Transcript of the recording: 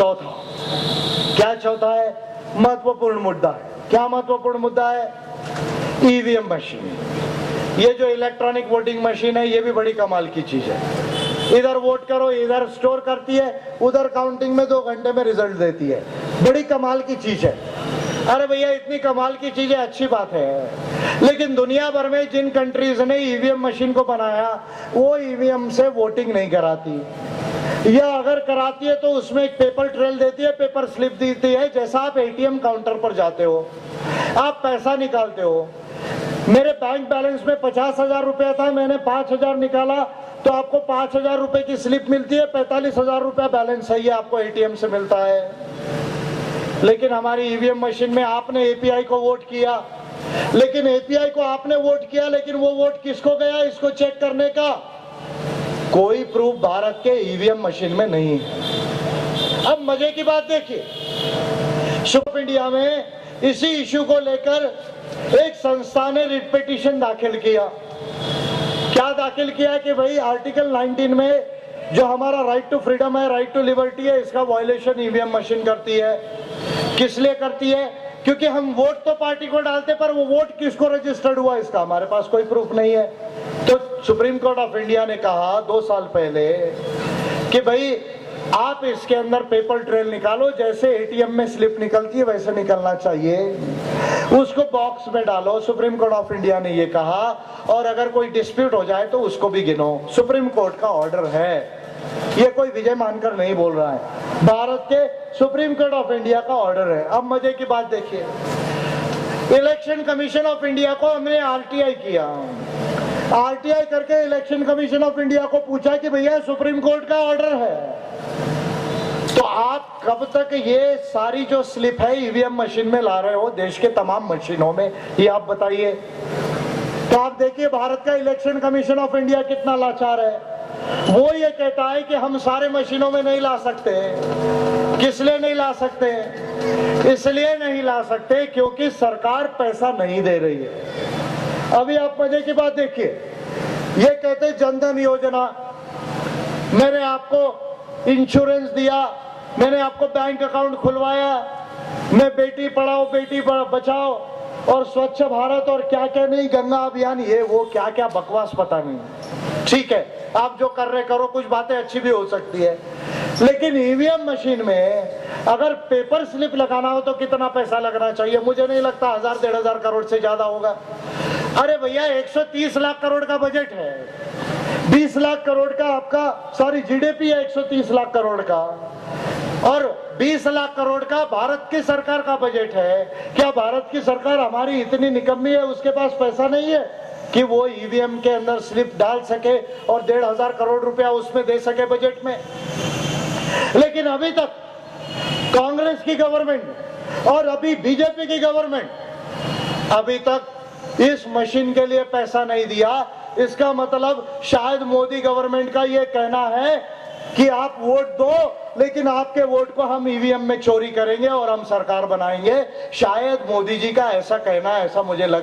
चौथा, क्या चौथा है? महत्वपूर्ण मुद्दा है। क्या महत्वपूर्ण मुद्दा है? EVM machine. ये जो इलेक्ट्रॉनिक वोटिंग मशीन है, ये भी बड़ी कमाल की चीज है। इधर वोट करो, इधर स्टोर करती है, उधर काउंटिंग में 2 घंटे में रिजल्ट देती है। बड़ी कमाल की चीज है। अरे भैया, इतनी कमाल की चीजें अच्छी बात है, लेकिन दुनिया भर में जिन कंट्रीज ने ईवीएम मशीन को बनाया, वो ईवीएम से वोटिंग नहीं कराती, या अगर कराती है तो उसमें एक पेपर ट्रेल देती है, पेपर स्लिप देती है। जैसा आप एटीएम काउंटर पर जाते हो, आप पैसा निकालते हो। मेरे बैंक बैलेंस में 50,000 रुपया था, मैंने 5,000 निकाला, तो आपको 5,000 रुपए की स्लिप मिलती है। 45,000 रुपया बैलेंस है, ये आपको एटीएम से मिलता है। लेकिन हमारी ईवीएम मशीन में आपने एपीआई को वोट किया, लेकिन एपीआई को आपने वोट किया, लेकिन वो वोट किसको गया, इसको चेक करने का कोई प्रूफ भारत के ईवीएम मशीन में नहीं है। अब मजे की बात देखिए, ऑफ इंडिया में इसी इश्यू को लेकर एक संस्था ने रिट पिटीशन दाखिल किया। क्या दाखिल किया कि भाई आर्टिकल 19 में जो हमारा राइट टू फ्रीडम है, राइट टू लिबर्टी है, इसका वायलेशन ईवीएम मशीन करती है। किस लिए करती है? क्योंकि हम वोट तो पार्टी को डालते, पर वो वोट किसको रजिस्टर्ड हुआ, इसका हमारे पास कोई प्रूफ नहीं है। तो सुप्रीम कोर्ट ऑफ इंडिया ने कहा 2 साल पहले कि भाई आप इसके अंदर पेपर ट्रेल निकालो, जैसे एटीएम में स्लिप निकलती है वैसे निकलना चाहिए, उसको बॉक्स में डालो। सुप्रीम कोर्ट ऑफ इंडिया ने ये कहा, और अगर कोई डिस्प्यूट हो जाए तो उसको भी गिनो। सुप्रीम कोर्ट का ऑर्डर है, ये कोई विजय मानकर नहीं बोल रहा है, भारत के सुप्रीम कोर्ट ऑफ इंडिया का ऑर्डर है। अब मजे की बात देखिए, इलेक्शन कमीशन ऑफ इंडिया को हमने आरटीआई किया। आरटीआई करके इलेक्शन कमीशन ऑफ इंडिया को पूछा कि भैया सुप्रीम कोर्ट का ऑर्डर है, तो आप कब तक ये सारी जो स्लिप है ईवीएम मशीन में ला रहे हो देश के तमाम मशीनों में, ये आप बताइए। तो आप देखिए भारत का इलेक्शन कमीशन ऑफ इंडिया कितना लाचार है। वो ये कहता है कि हम सारे मशीनों में नहीं ला सकते। किस लिए नहीं ला सकते? इसलिए नहीं ला सकते क्योंकि सरकार पैसा नहीं दे रही है। अभी आप मजे की बात देखिए, ये कहते जनधन योजना, मैंने आपको इंश्योरेंस दिया, मैंने आपको बैंक अकाउंट खुलवाया, मैं बेटी पढ़ाओ बेटी बचाओ और स्वच्छ भारत और क्या क्या नहीं, गंगा अभियान, ये वो क्या क्या बकवास पता नहीं। ठीक है, आप जो कर रहे करो, कुछ बातें अच्छी भी हो सकती है, लेकिन ईवीएम मशीन में अगर पेपर स्लिप लगाना हो तो कितना पैसा लगना चाहिए? मुझे नहीं लगता 1,000-1,500 करोड़ से ज्यादा होगा। अरे भैया, 130 लाख करोड़ का बजट है, 20 लाख करोड़ का आपका जीडीपी है 130 लाख करोड़ का, और 20 लाख करोड़ का भारत की सरकार का बजट है। क्या भारत की सरकार हमारी इतनी निकम्मी है, उसके पास पैसा नहीं है कि वो ईवीएम के अंदर स्लिप डाल सके और 1,500 करोड़ रुपया उसमें दे सके बजट में? लेकिन अभी तक कांग्रेस की गवर्नमेंट और अभी बीजेपी की गवर्नमेंट अभी तक इस मशीन के लिए पैसा नहीं दिया। इसका मतलब शायद मोदी गवर्नमेंट का ये कहना है कि आप वोट दो, लेकिन आपके वोट को हम ईवीएम में चोरी करेंगे और हम सरकार बनाएंगे। शायद मोदी जी का ऐसा कहना है, ऐसा मुझे लग